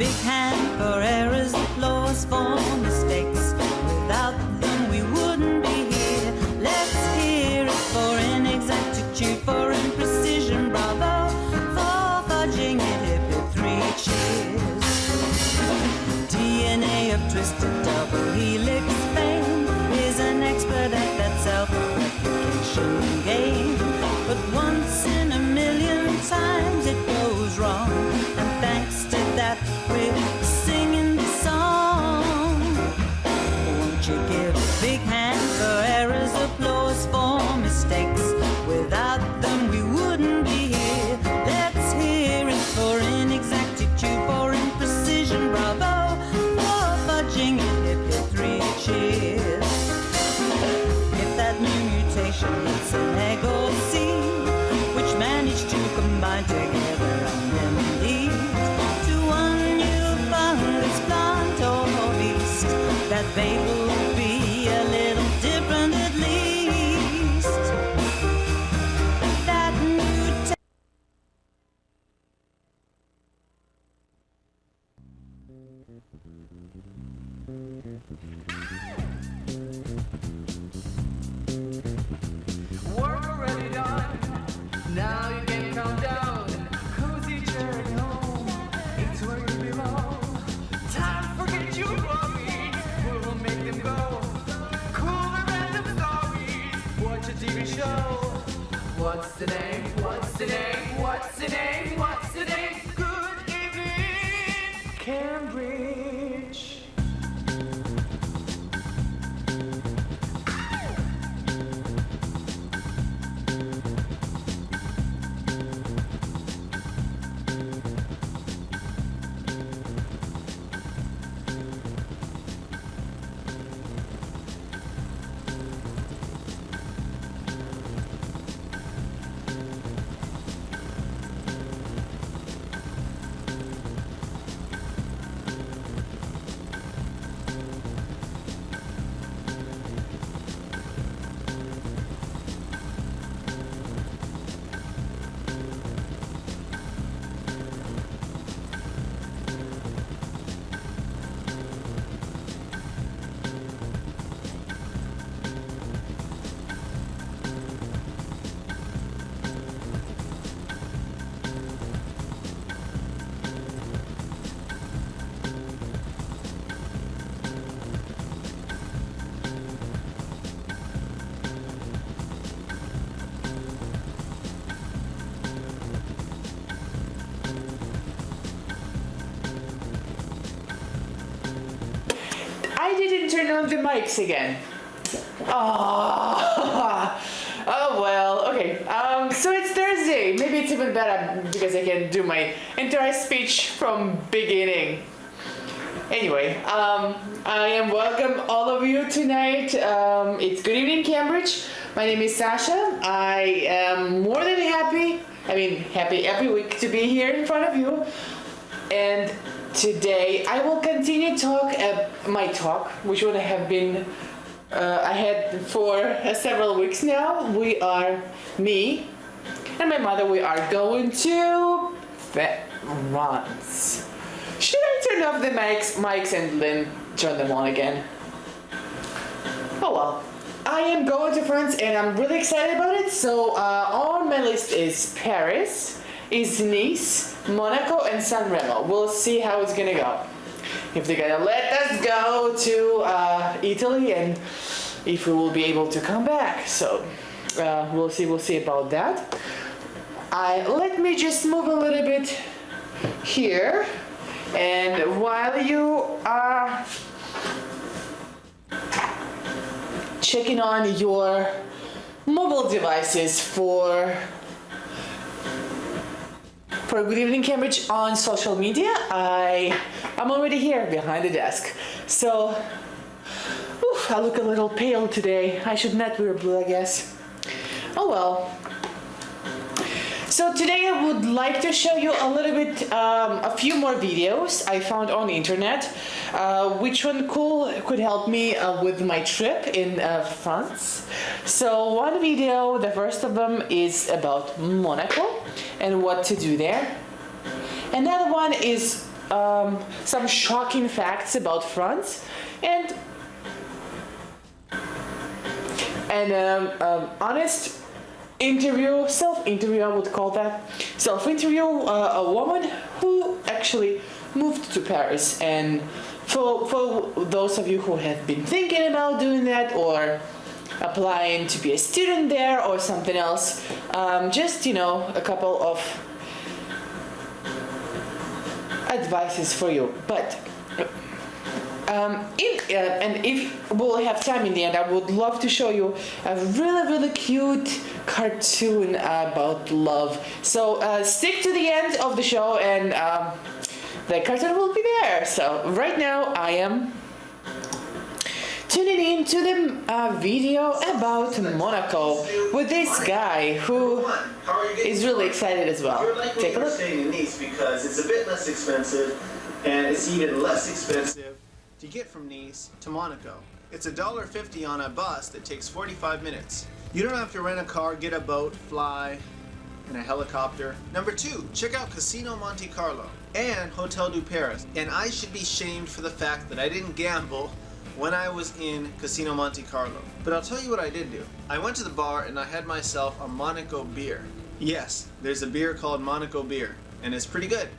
big hand for errors, applause for mistakes. Without them we wouldn't be here. Let's hear it for inexactitude, for imprecision, bravo. For fudging it, hip hip, 3 cheers. DNA of twisted double helix fame is an expert at that self-replication game. But once in a million times it goes wrong, and thanks to that we're singing the song. Won't you give a big hand for errors, applause for mistakes? Without them we wouldn't be here. Let's hear it for inexactitude, for imprecision, bravo. For fudging it, hip hip, 3 cheers. If that new mutation hits an egg or seed, which managed to combine together and then lead to one new fungus, plant or beast, that baby will be a little different at least. That mutation. Work already done. Now you can calm down. Cozy journey home. It's where you belong. Time to forget your worries. We will make them go. Cool and random stories. Watch a TV show. What's the name? What's the name? What's the name? What's the name? Good evening, Cambridge. I didn't turn on the mics again. Oh, oh well, okay. So it's Thursday. Maybe it's even better because I can do my entire speech from beginning. Anyway, I am welcome all of you tonight. It's Good Evening Cambridge. My name is Sasha. I am more than happy every week to be here in front of you. And today I will continue my talk, which would have been I had for several weeks now. Me and my mother, we are going to France. Should I turn off the mics and then turn them on again? Oh well. I am going to France and I'm really excited about it. So on my list is Paris, is Nice, Monaco, and San Remo. We'll see how it's gonna go. If they're gonna let us go to Italy and if we will be able to come back. So we'll see about that. Let me just move a little bit here, and while you are checking on your mobile devices for Good Evening Cambridge on social media, I'm already here behind the desk. So I look a little pale today. I should not wear blue, I guess. Oh well. So today I would like to show you a little bit, a few more videos I found on the internet, which one could help me with my trip in France. So one video, the first of them, is about Monaco and what to do there. Another one is some shocking facts about France, and honest interview, self-interview, I would call that. Self-interview, a woman who actually moved to Paris. And for those of you who have been thinking about doing that or applying to be a student there or something else, just, a couple of advices for you. But and if we'll have time in the end, I would love to show you a really cute cartoon about love. So stick to the end of the show, and the cartoon will be there. So right now I am tuning in to the video about Monaco with this guy who is really excited as well. Take a look. Staying in Nice because it's a bit less expensive, and it's even less expensive to get from Nice to Monaco. It's $1.50 on a bus that takes 45 minutes. You don't have to rent a car, get a boat, fly in a helicopter. Number 2, check out Casino Monte Carlo and Hotel du Paris. And I should be shamed for the fact that I didn't gamble when I was in Casino Monte Carlo. But I'll tell you what I did do. I went to the bar and I had myself a Monaco beer. Yes, there's a beer called Monaco beer, and it's pretty good.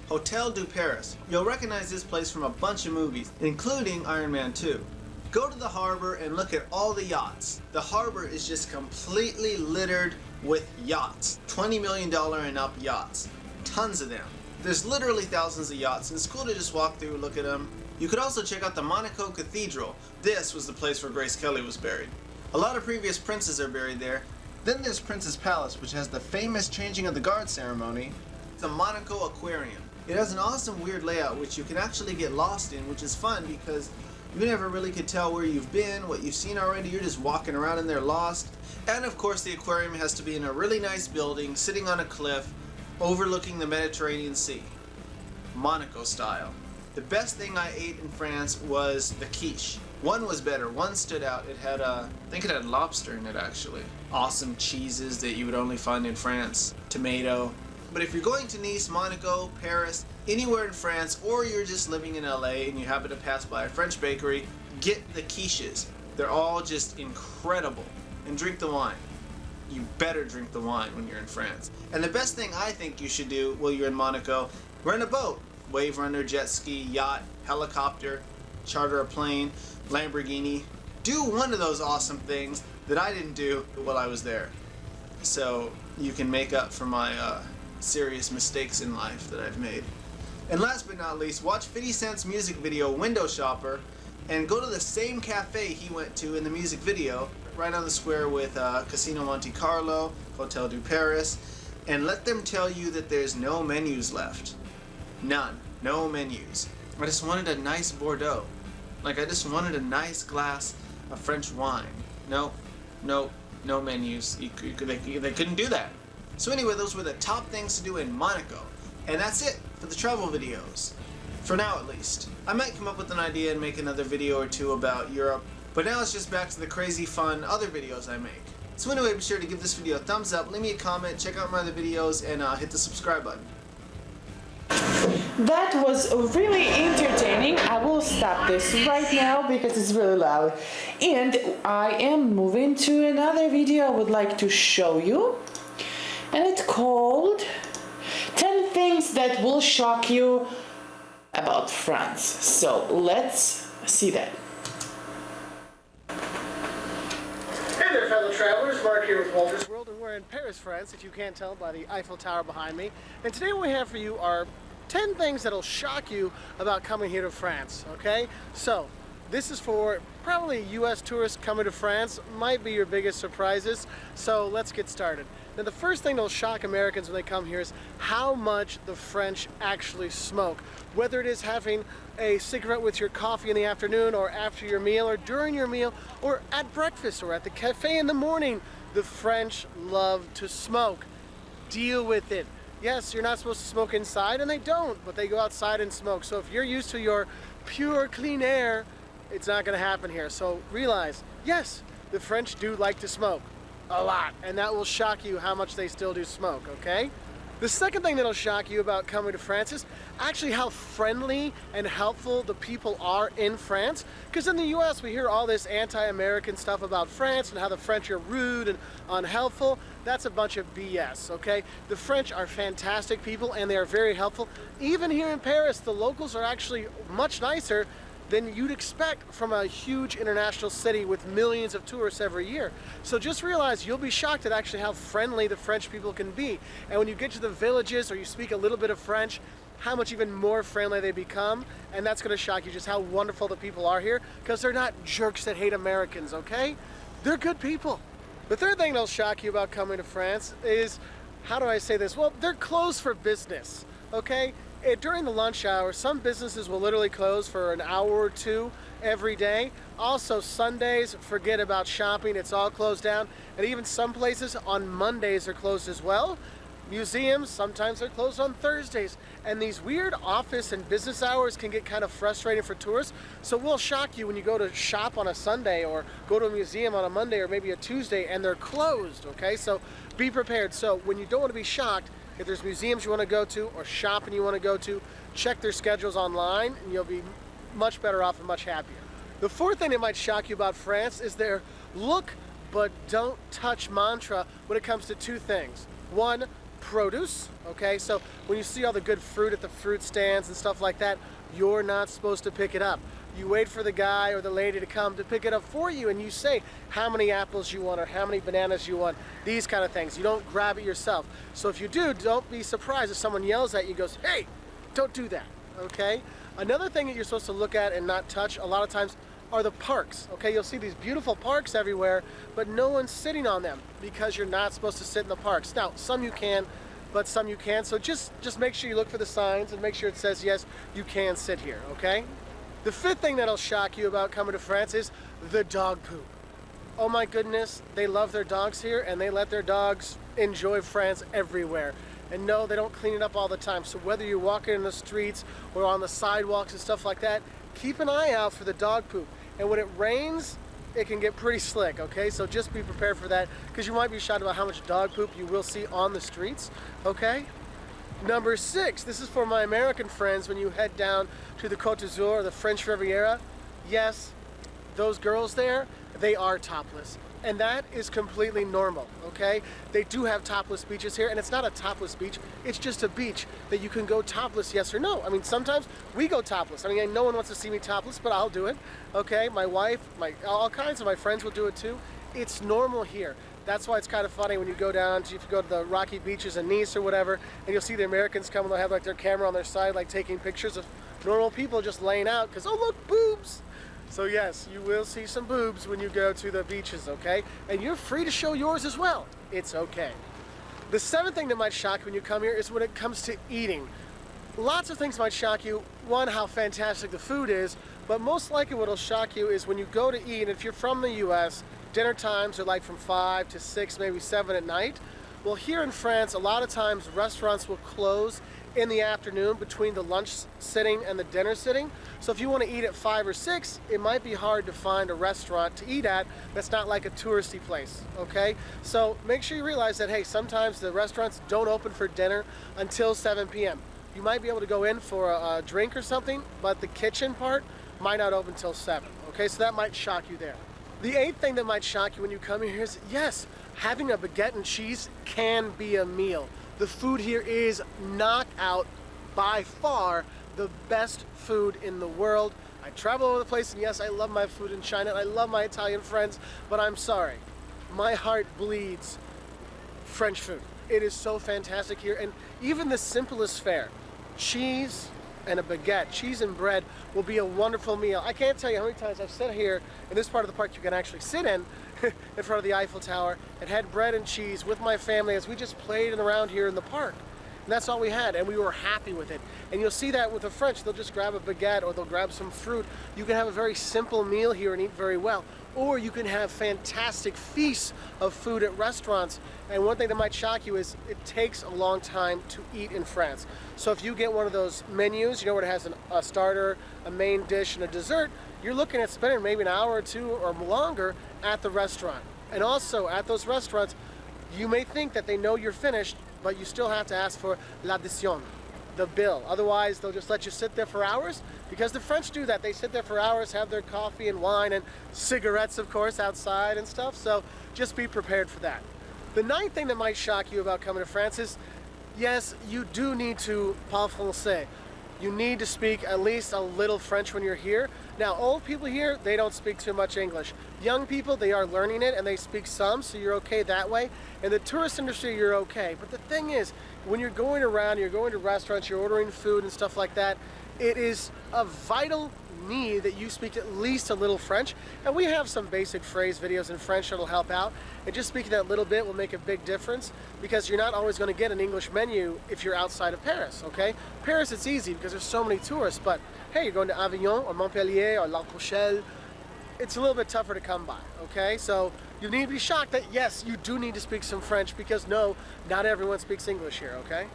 Hotel du Paris. You'll recognize this place from a bunch of movies, including Iron Man 2. Go to the harbor and look at all the yachts. The harbor is just completely littered with yachts. $20 million and up yachts. Tons of them. There's literally thousands of yachts, and it's cool to just walk through, look at them. You could also check out the Monaco Cathedral. This was the place where Grace Kelly was buried. A lot of previous princes are buried there. Then there's Prince's Palace, which has the famous changing of the guard ceremony. It's a Monaco Aquarium. It has an awesome weird layout which you can actually get lost in, which is fun because you never really could tell where you've been, what you've seen already. You're just walking around in there lost. And of course the aquarium has to be in a really nice building, sitting on a cliff, overlooking the Mediterranean Sea. Monaco style. The best thing I ate in France was the quiche. One was better, one stood out. It had, I think it had lobster in it actually. Awesome cheeses that you would only find in France. Tomato. But if you're going to Nice, Monaco, Paris, anywhere in France, or you're just living in LA and you happen to pass by a French bakery, get the quiches. They're all just incredible. And drink the wine. You better drink the wine when you're in France. And the best thing I think you should do while you're in Monaco, rent a boat. Wave runner, jet ski, yacht, helicopter, charter a plane, Lamborghini. Do one of those awesome things that I didn't do while I was there. So you can make up for my serious mistakes in life that I've made. And last but not least, watch 50 Cent's music video Window Shopper and go to the same cafe he went to in the music video, right on the square with Casino Monte Carlo, Hotel du Paris, and let them tell you that there's no menus left. None. No menus. I just wanted a nice Bordeaux. Like I just wanted a nice glass of French wine. No menus. They couldn't do that. So anyway, those were the top things to do in Monaco. And that's it for the travel videos. For now at least. I might come up with an idea and make another video or two about Europe, but now it's just back to the crazy fun other videos I make. So anyway, be sure to give this video a thumbs up, leave me a comment, check out my other videos, and hit the subscribe button. That was really entertaining. I will stop this right now because it's really loud. And I am moving to another video I would like to show you. And it's called 10 Things That Will Shock You About France. So let's see that. Hey there, fellow travelers. Mark here with Walter's World, and we're in Paris, France, if you can't tell by the Eiffel Tower behind me. And today what we have for you are 10 things that'll shock you about coming here to France, okay? So, this is for probably US tourists coming to France, might be your biggest surprises, so let's get started. Now the first thing that'll shock Americans when they come here is how much the French actually smoke. Whether it is having a cigarette with your coffee in the afternoon or after your meal or during your meal or at breakfast or at the cafe in the morning, the French love to smoke. Deal with it. Yes, you're not supposed to smoke inside, and they don't, but they go outside and smoke. So if you're used to your pure, clean air, it's not going to happen here. So realize, yes, the French do like to smoke. A lot. And that will shock you how much they still do smoke, okay? The second thing that'll shock you about coming to France is actually how friendly and helpful the people are in France. Because in the US we hear all this anti-American stuff about France and how the French are rude and unhelpful. That's a bunch of BS, okay? The French are fantastic people and they are very helpful. Even here in Paris, the locals are actually much nicer than you'd expect from a huge international city with millions of tourists every year. So just realize you'll be shocked at actually how friendly the French people can be. And when you get to the villages or you speak a little bit of French, how much even more friendly they become. And that's gonna shock you just how wonderful the people are here, because they're not jerks that hate Americans, okay? They're good people. The third thing that'll shock you about coming to France is, how do I say this? Well, they're closed for business, okay? During the lunch hour, some businesses will literally close for an hour or two every day. Also, Sundays, forget about shopping, it's all closed down. And even some places on Mondays are closed as well. Museums, sometimes they're closed on Thursdays. And these weird office and business hours can get kind of frustrating for tourists. So it will shock you when you go to shop on a Sunday or go to a museum on a Monday or maybe a Tuesday and they're closed, okay? So be prepared. So when you don't want to be shocked, if there's museums you want to go to or shopping you want to go to, check their schedules online and you'll be much better off and much happier. The fourth thing that might shock you about France is their look but don't touch mantra when it comes to two things. One, produce, okay? So when you see all the good fruit at the fruit stands and stuff like that, you're not supposed to pick it up. You wait for the guy or the lady to come to pick it up for you and you say how many apples you want or how many bananas you want, these kind of things. You don't grab it yourself. So if you do, don't be surprised if someone yells at you and goes, hey, don't do that, okay? Another thing that you're supposed to look at and not touch a lot of times are the parks, okay? You'll see these beautiful parks everywhere, but no one's sitting on them because you're not supposed to sit in the parks. Now, some you can, but some you can't. So just make sure you look for the signs and make sure it says, yes, you can sit here, okay? The fifth thing that'll shock you about coming to France is the dog poop. Oh my goodness, they love their dogs here and they let their dogs enjoy France everywhere. And no, they don't clean it up all the time. So whether you're walking in the streets or on the sidewalks and stuff like that, keep an eye out for the dog poop. And when it rains, it can get pretty slick, okay? So just be prepared for that because you might be shocked about how much dog poop you will see on the streets, okay? Number 6, this is for my American friends when you head down to the Côte d'Azur, the French Riviera. Yes, those girls there, they are topless. And that is completely normal, okay? They do have topless beaches here, and it's not a topless beach, it's just a beach that you can go topless, yes or no. I mean, sometimes we go topless. I mean, no one wants to see me topless, but I'll do it, okay? My wife, all kinds of my friends will do it too. It's normal here. That's why it's kind of funny when you go down to, if you go to the rocky beaches in Nice or whatever, and you'll see the Americans come and they'll have like their camera on their side, like taking pictures of normal people just laying out, because, oh look, boobs! So yes, you will see some boobs when you go to the beaches, okay? And you're free to show yours as well. It's okay. The 7th thing that might shock you when you come here is when it comes to eating. Lots of things might shock you. One, how fantastic the food is, but most likely what'll shock you is when you go to eat, and if you're from the US, dinner times are like from 5 to 6, maybe 7 at night. Well, here in France, a lot of times restaurants will close in the afternoon between the lunch sitting and the dinner sitting. So if you want to eat at 5 or 6, it might be hard to find a restaurant to eat at that's not like a touristy place, okay? So make sure you realize that, hey, sometimes the restaurants don't open for dinner until 7 p.m. You might be able to go in for a drink or something, but the kitchen part might not open until 7, okay? So that might shock you there. The 8th thing that might shock you when you come here is, yes, having a baguette and cheese can be a meal. The food here is knockout, by far the best food in the world. I travel all over the place, and yes, I love my food in China, and I love my Italian friends, but I'm sorry, my heart bleeds French food. It is so fantastic here, and even the simplest fare, cheese and a baguette, cheese and bread, will be a wonderful meal. I can't tell you how many times I've sat here in this part of the park you can actually sit in front of the Eiffel Tower and had bread and cheese with my family as we just played around here in the park. And that's all we had, and we were happy with it. And you'll see that with the French, they'll just grab a baguette or they'll grab some fruit. You can have a very simple meal here and eat very well. Or you can have fantastic feasts of food at restaurants. And one thing that might shock you is it takes a long time to eat in France. So if you get one of those menus, you know, where it has a starter, a main dish, and a dessert, you're looking at spending maybe an hour or two or longer at the restaurant. And also at those restaurants, you may think that they know you're finished, but you still have to ask for l'addition, the bill. Otherwise, they'll just let you sit there for hours, because the French do that. They sit there for hours, have their coffee and wine and cigarettes, of course, outside and stuff. So just be prepared for that. The ninth thing that might shock you about coming to France is, yes, you do need to parler français. You need to speak at least a little French when you're here. Now, old people here, they don't speak too much English. Young people, they are learning it and they speak some, so you're okay that way. In the tourist industry, you're okay. But the thing is, when you're going around, you're going to restaurants, you're ordering food and stuff like that, it is a vital need that you speak at least a little French. And we have some basic phrase videos in French that'll help out. And just speaking that little bit will make a big difference, because you're not always going to get an English menu if you're outside of Paris, okay? Paris, it's easy because there's so many tourists, but hey, you're going to Avignon or Montpellier or La Rochelle, it's a little bit tougher to come by, okay? So you need to be shocked that yes, you do need to speak some French, because no, not everyone speaks English here, okay?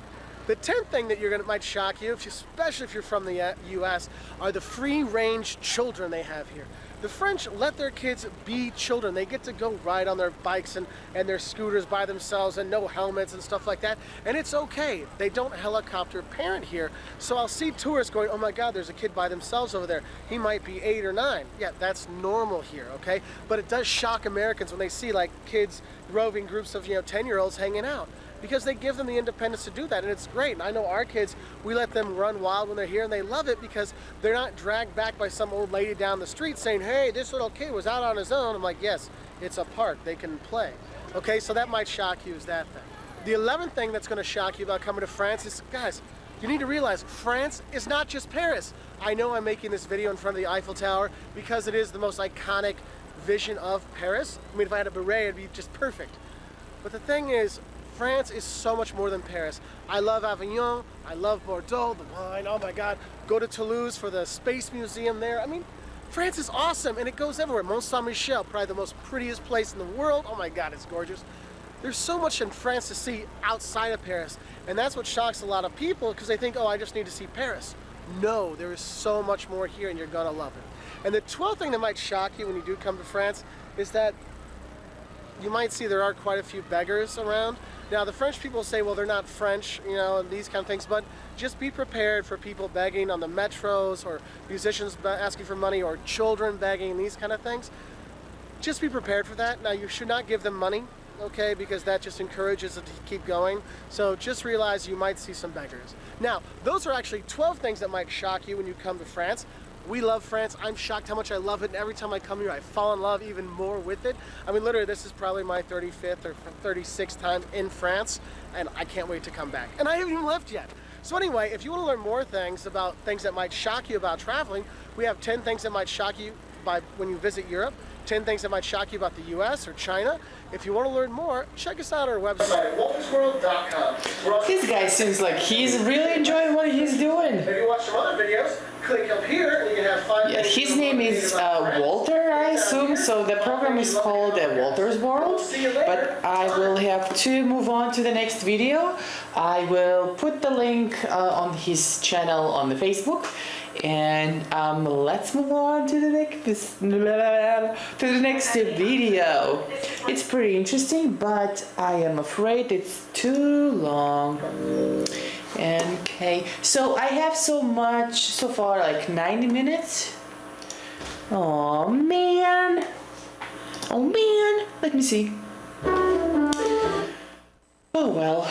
The 10th thing that might shock you, especially if you're from the US, are the free-range children they have here. The French let their kids be children. They get to go ride on their bikes and their scooters by themselves, and no helmets and stuff like that. And it's okay. They don't helicopter parent here. So I'll see tourists going, oh my God, there's a kid by themselves over there. He might be 8 or 9. Yeah, that's normal here, okay? But it does shock Americans when they see like kids, roving groups of 10-year-olds hanging out, because they give them the independence to do that, and it's great. And I know our kids, we let them run wild when they're here, and they love it because they're not dragged back by some old lady down the street saying, hey, this little kid was out on his own. I'm like, yes, it's a park, they can play. Okay, so that might shock you, is that thing. The 11th thing that's gonna shock you about coming to France is, guys, you need to realize France is not just Paris. I know I'm making this video in front of the Eiffel Tower because it is the most iconic vision of Paris. I mean, if I had a beret, it'd be just perfect. But the thing is, France is so much more than Paris. I love Avignon, I love Bordeaux, the wine, oh my God. Go to Toulouse for the Space Museum there. I mean, France is awesome, and it goes everywhere. Mont Saint-Michel, probably the most prettiest place in the world. Oh my God, it's gorgeous. There's so much in France to see outside of Paris, and that's what shocks a lot of people, because they think, oh, I just need to see Paris. No, there is so much more here, and you're gonna love it. And the 12th thing that might shock you when you do come to France is that you might see there are quite a few beggars around. Now, the French people say, well, they're not French, and these kind of things, but just be prepared for people begging on the metros, or musicians asking for money, or children begging, these kind of things. Just be prepared for that. Now, you should not give them money, okay, because that just encourages it to keep going. So just realize you might see some beggars. Now, those are actually 12 things that might shock you when you come to France. We love France. I'm shocked how much I love it, and every time I come here, I fall in love even more with it. I mean, literally, this is probably my 35th or 36th time in France, and I can't wait to come back. And I haven't even left yet. So anyway, if you want to learn more things about things that might shock you about traveling, we have 10 things that might shock you when you visit Europe, 10 things that might shock you about the US or China. If you want to learn more, check us out on our website at waltersworld.com. This guy seems like he's really enjoying what he's doing. If you watch some other videos, click up here and you can have 5 Yeah, his name is Walter, I assume, so the program is called Walter's World, but I will have to move on to the next video. I will put the link on his channel on the Facebook, and let's move on to the next video. It's pretty interesting, but I am afraid it's too long. Okay, so I have so far, like 90 minutes. Oh man, let me see. Oh well,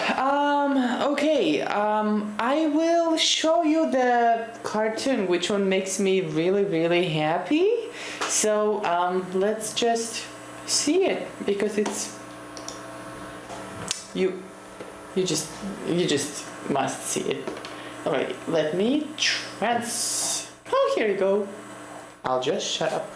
okay, I will show you the cartoon, which one makes me really happy. So let's just see it, because it's you just must see it. All right, let me oh, here you go. I'll just shut up.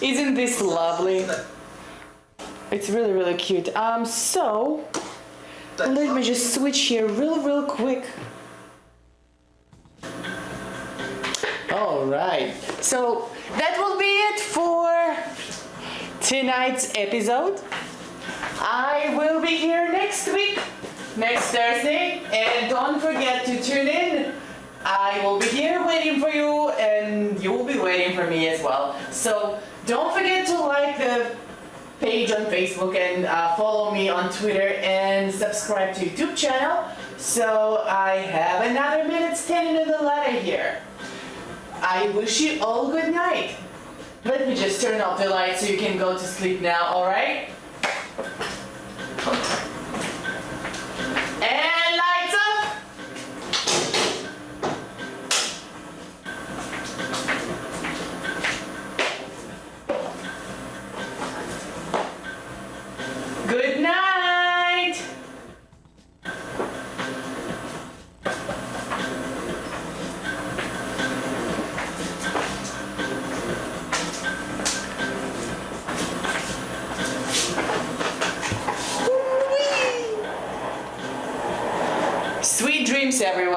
Isn't this lovely? It's really, really cute. So let me just switch here real quick. All right. So that will be it for tonight's episode. I will be here next week, next Thursday, and don't forget to tune in. I will be here waiting for you, and you will be waiting for me as well. So don't forget to like the page on Facebook and follow me on Twitter and subscribe to YouTube channel. So I have another minute standing on the ladder here. I wish you all good night. Let me just turn off the light so you can go to sleep now, alright? And lights up! Good night! Sweet dreams, everyone.